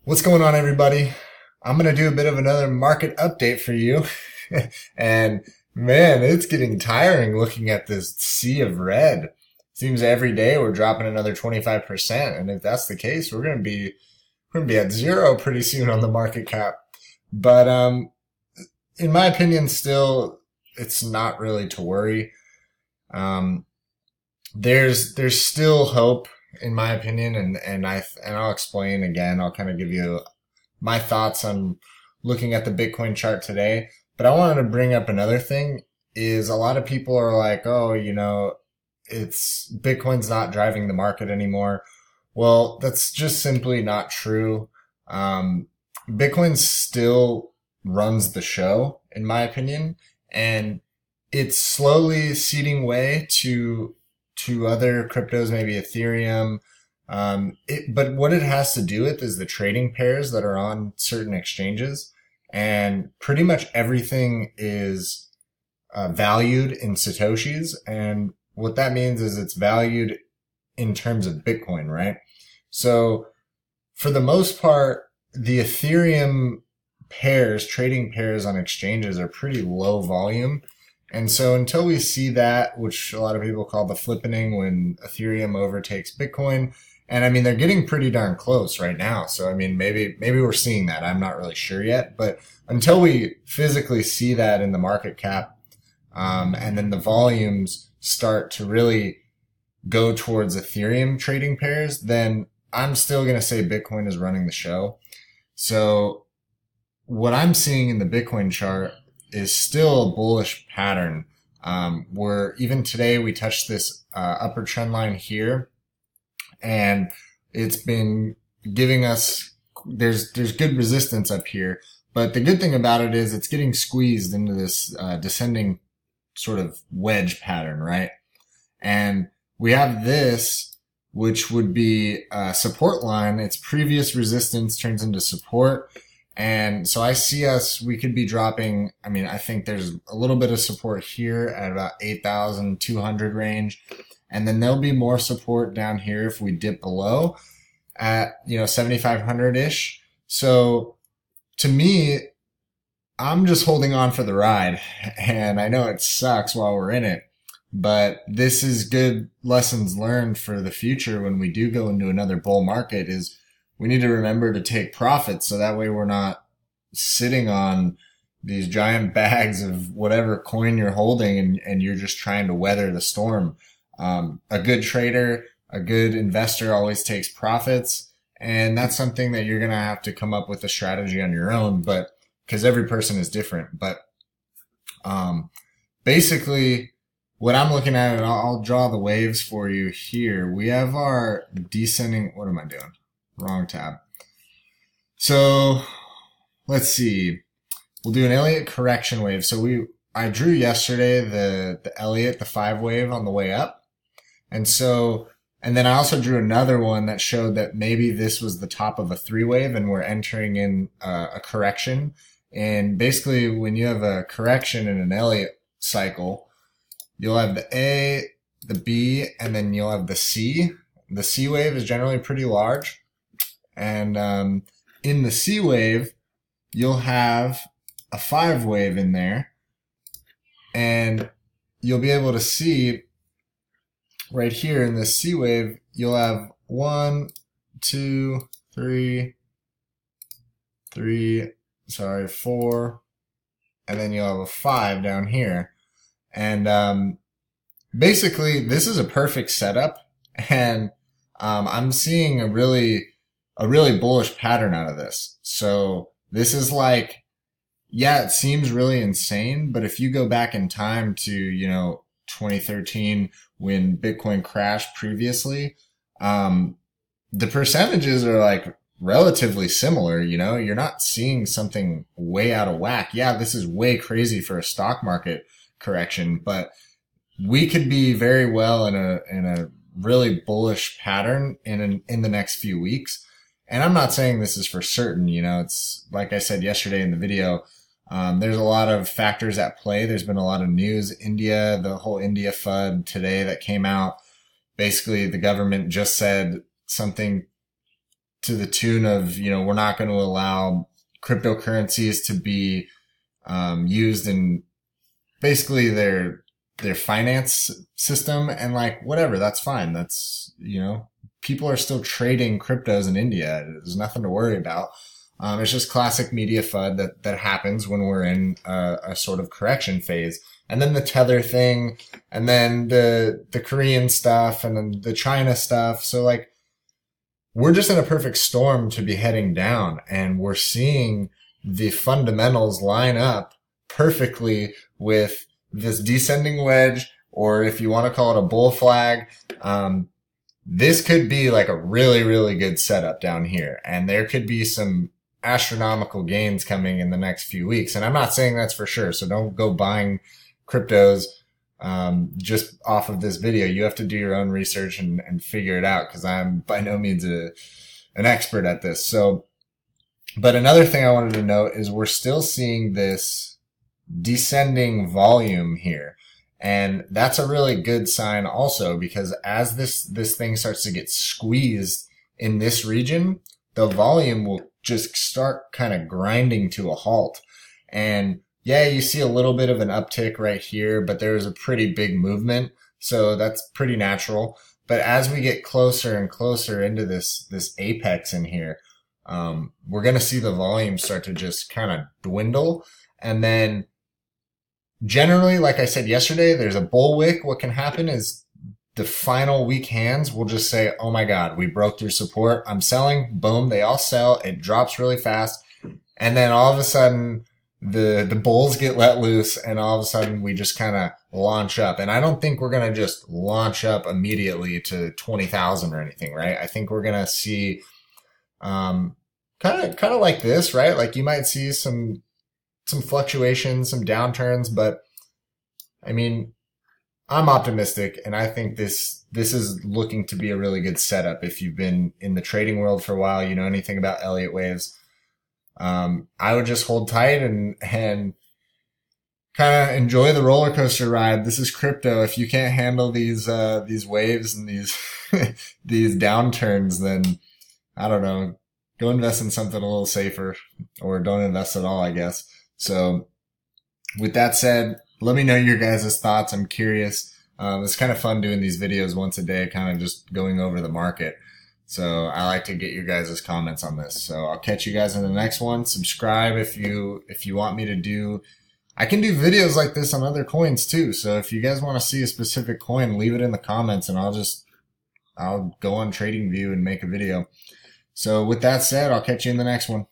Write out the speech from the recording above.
What's going on, everybody? I'm going to do a bit of another market update for you. And man, it's getting tiring looking at this sea of red. Seems every day we're dropping another 25%. And if that's the case, we're going to be at zero pretty soon on the market cap. But, in my opinion, still, it's not really to worry. Um, there's still hope in my opinion, and I'll explain again. I'll kind of give you my thoughts on looking at the Bitcoin chart today. But I wanted to bring up another thing is a lot of people are like, oh, it's Bitcoin's not driving the market anymore. Well, that's just simply not true. Bitcoin still runs the show, in my opinion, and it's slowly ceding way to other cryptos, maybe Ethereum. But what it has to do with is the trading pairs that are on certain exchanges, and pretty much everything is valued in Satoshis. And what that means is it's valued in terms of Bitcoin, right? So for the most part, the Ethereum pairs, trading pairs on exchanges are pretty low volume. And so until we see that, which a lot of people call the flippening when Ethereum overtakes Bitcoin, and I mean, they're getting pretty darn close right now. So I mean, maybe we're seeing that. I'm not really sure yet, but until we physically see that in the market cap, and then the volumes start to really go towards Ethereum trading pairs, then I'm still going to say Bitcoin is running the show. So what I'm seeing in the Bitcoin chart is still a bullish pattern. Where even today we touched this upper trend line here, and it's been giving us there's good resistance up here. But the good thing about it is it's getting squeezed into this descending sort of wedge pattern, right? And we have this, which would be a support line. Its previous resistance turns into support. And so I see we could be dropping, I mean, I think there's a little bit of support here at about 8,200 range. And then there'll be more support down here if we dip below at, 7,500-ish. So to me, I'm just holding on for the ride. And I know it sucks while we're in it, but this is good lessons learned for the future when we do go into another bull market is we need to remember to take profits so that way we're not sitting on these giant bags of whatever coin you're holding and you're just trying to weather the storm. A good trader, a good investor always takes profits, and that's something that you're going to have to come up with a strategy on your own, but because every person is different. But basically what I'm looking at, and I'll draw the waves for you here. We have our descending, what am I doing? Wrong tab. So let's see. We'll do an Elliott correction wave. So I drew yesterday the Elliott, the 5 wave on the way up. And then I also drew another one that showed that maybe this was the top of a 3 wave and we're entering in a correction. And basically when you have a correction in an Elliott cycle, you'll have the A, the B, and then you'll have the C. The C wave is generally pretty large. And in the C wave, you'll have a 5 wave in there. And you'll be able to see right here in this C wave, you'll have 1, 2, 3, 4, and then you'll have a 5 down here. And basically, this is a perfect setup. And I'm seeing a really bullish pattern out of this. So this is like, yeah, it seems really insane, but if you go back in time to, 2013 when Bitcoin crashed previously, the percentages are like relatively similar, you're not seeing something way out of whack. Yeah, this is way crazy for a stock market correction, but we could be very well in a really bullish pattern in the next few weeks. And I'm not saying this is for certain, it's like I said yesterday in the video, there's a lot of factors at play. There's been a lot of news. India, the whole India FUD today that came out, basically the government just said something to the tune of, we're not going to allow cryptocurrencies to be used in basically their finance system, and like whatever, that's fine. That's, people are still trading cryptos in India. There's nothing to worry about. It's just classic media FUD that happens when we're in a sort of correction phase. And then the Tether thing, and then the Korean stuff, and then the China stuff. So like, we're just in a perfect storm to be heading down, and we're seeing the fundamentals line up perfectly with this descending wedge, or if you want to call it a bull flag. This could be like a really, really good setup down here, and there could be some astronomical gains coming in the next few weeks. And I'm not saying that's for sure, so don't go buying cryptos just off of this video. You have to do your own research and figure it out, because I'm by no means an expert at this. So, but another thing I wanted to note is we're still seeing this descending volume here. And that's a really good sign also, because as this thing starts to get squeezed in this region, the volume will just start kind of grinding to a halt. And yeah, you see a little bit of an uptick right here, but there is a pretty big movement. So that's pretty natural. But as we get closer and closer into this apex in here, we're going to see the volume start to just kind of dwindle. And then generally, like I said yesterday, there's a bullwhip. What can happen is the final weak hands will just say, oh my God, we broke through support. I'm selling. Boom. They all sell. It drops really fast. And then all of a sudden, the bulls get let loose, and all of a sudden we just kind of launch up. And I don't think we're going to just launch up immediately to 20,000 or anything, right? I think we're going to see, kind of like this, right? Like you might see some fluctuations, some downturns, but I mean, I'm optimistic, and I think this is looking to be a really good setup. If you've been in the trading world for a while, you know anything about Elliott waves. I would just hold tight and kind of enjoy the roller coaster ride. This is crypto. If you can't handle these waves and these these downturns, then I don't know, go invest in something a little safer, or don't invest at all, I guess. So with that said, let me know your guys' thoughts. I'm curious. It's kind of fun doing these videos once a day, kind of just going over the market. So I like to get your guys' comments on this. So I'll catch you guys in the next one. Subscribe if you want me to do. I can do videos like this on other coins too. So if you guys want to see a specific coin, leave it in the comments, and I'll go on TradingView and make a video. So with that said, I'll catch you in the next one.